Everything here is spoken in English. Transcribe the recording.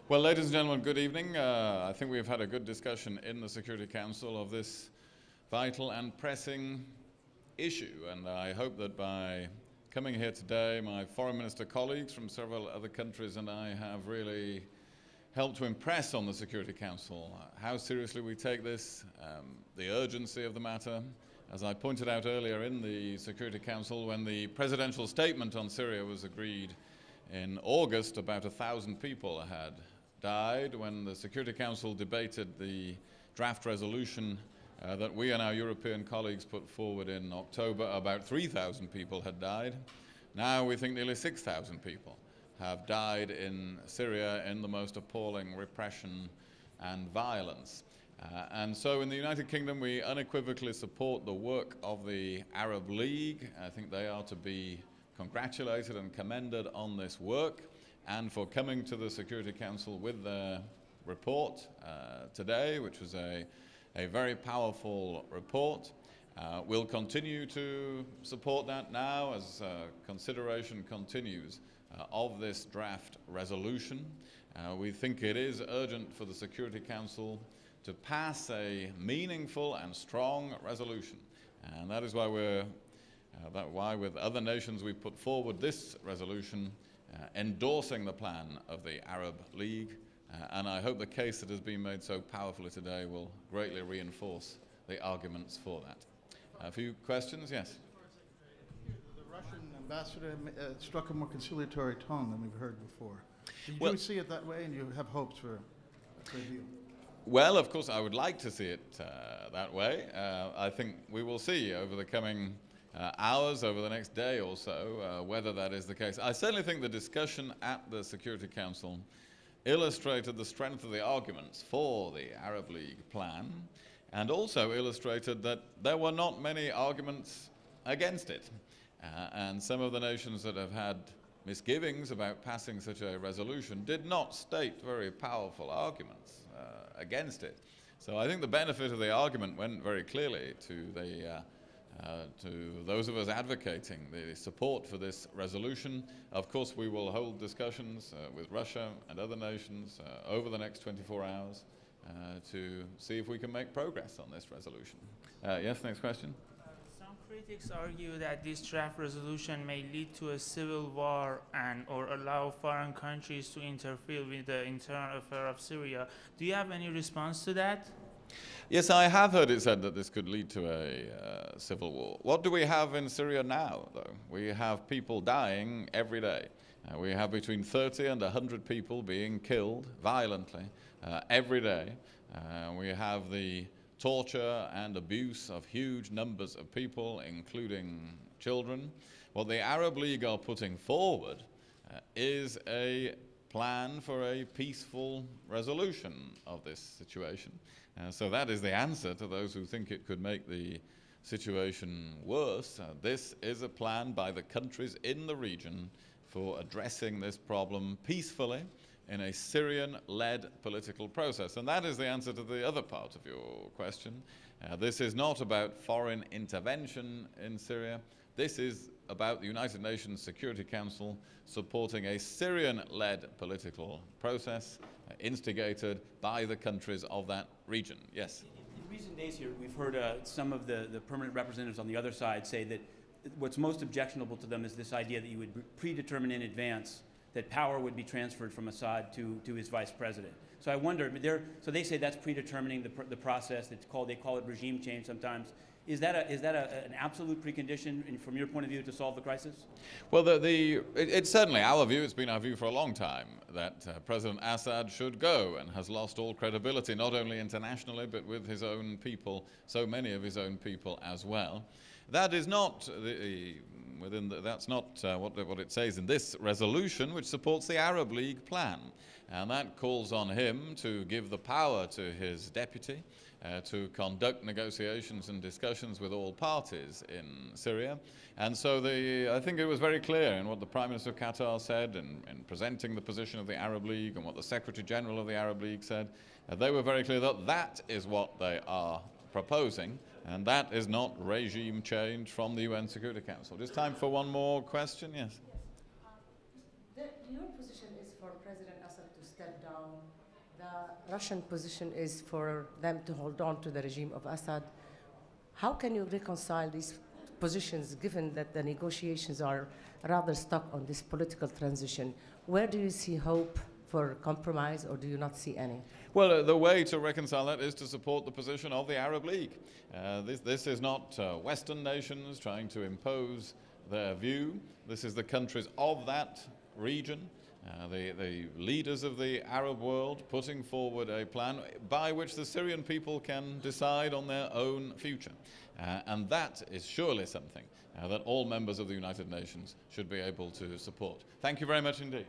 Well, ladies and gentlemen, good evening. I think we've had a good discussion in the Security Council of this vital and pressing issue, and I hope that by coming here today, my foreign minister colleagues from several other countries and I have really helped to impress on the Security Council how seriously we take this, the urgency of the matter. As I pointed out earlier in the Security Council, when the presidential statement on Syria was agreed in August, about 1,000 people had died. When the Security Council debated the draft resolution that we and our European colleagues put forward in October, about 3,000 people had died. Now we think nearly 6,000 people have died in Syria in the most appalling repression and violence. And so in the United Kingdom we unequivocally support the work of the Arab League. I think they are to be congratulated and commended on this work and for coming to the Security Council with their report today, which was a very powerful report. We'll continue to support that now as consideration continues of this draft resolution. We think it is urgent for the Security Council to pass a meaningful and strong resolution, and that is why with other nations we put forward this resolution endorsing the plan of the Arab League, and I hope the case that has been made so powerfully today will greatly reinforce the arguments for that. A few questions? Yes? The Russian ambassador struck a more conciliatory tone than we've heard before. Do you see it that way, and you have hopes for a deal? Well, of course, I would like to see it that way. I think we will see over the coming hours, over the next day or so, whether that is the case. I certainly think the discussion at the Security Council illustrated the strength of the arguments for the Arab League plan, and also illustrated that there were not many arguments against it. And some of the nations that have had misgivings about passing such a resolution did not state very powerful arguments against it. So I think the benefit of the argument went very clearly to those of us advocating the support for this resolution. Of course, we will hold discussions with Russia and other nations over the next 24 hours to see if we can make progress on this resolution. Yes, next question. Some critics argue that this draft resolution may lead to a civil war or allow foreign countries to interfere with the internal affairs of Syria. Do you have any response to that? Yes, I have heard it said that this could lead to a civil war. What do we have in Syria now, though? We have people dying every day. We have between 30 and 100 people being killed violently every day. We have the torture and abuse of huge numbers of people, including children. What the Arab League are putting forward is a plan for a peaceful resolution of this situation. So that is the answer to those who think it could make the situation worse. This is a plan by the countries in the region for addressing this problem peacefully in a Syrian-led political process. And that is the answer to the other part of your question. This is not about foreign intervention in Syria. This is about the United Nations Security Council supporting a Syrian-led political process instigated by the countries of that region. Yes? In recent days here, we've heard some of the permanent representatives on the other side say that what's most objectionable to them is this idea that you would predetermine in advance that power would be transferred from Assad to his vice president. So I wonder, so they say that's predetermining the process. They call it regime change sometimes. Is that an absolute precondition from your point of view to solve the crisis? Well, it's certainly our view, it's been our view for a long time, that President Assad should go and has lost all credibility, not only internationally, but with his own people, so many of his own people as well. That is not that's not what it says in this resolution, which supports the Arab League plan. And that calls on him to give the power to his deputy to conduct negotiations and discussions with all parties in Syria. And so I think it was very clear in what the Prime Minister of Qatar said in presenting the position of the Arab League and what the Secretary General of the Arab League said. They were very clear that that is what they are proposing, and that is not regime change from the UN Security Council. Just time for one more question. Yes? Your position is for President Assad to step down Russian position is for them to hold on to the regime of Assad. How can you reconcile these positions given that the negotiations are rather stuck on this political transition? Where do you see hope for compromise, or do you not see any? Well, the way to reconcile that is to support the position of the Arab League. This is not Western nations trying to impose their view. This is the countries of that region, the leaders of the Arab world putting forward a plan by which the Syrian people can decide on their own future. And that is surely something that all members of the United Nations should be able to support. Thank you very much indeed.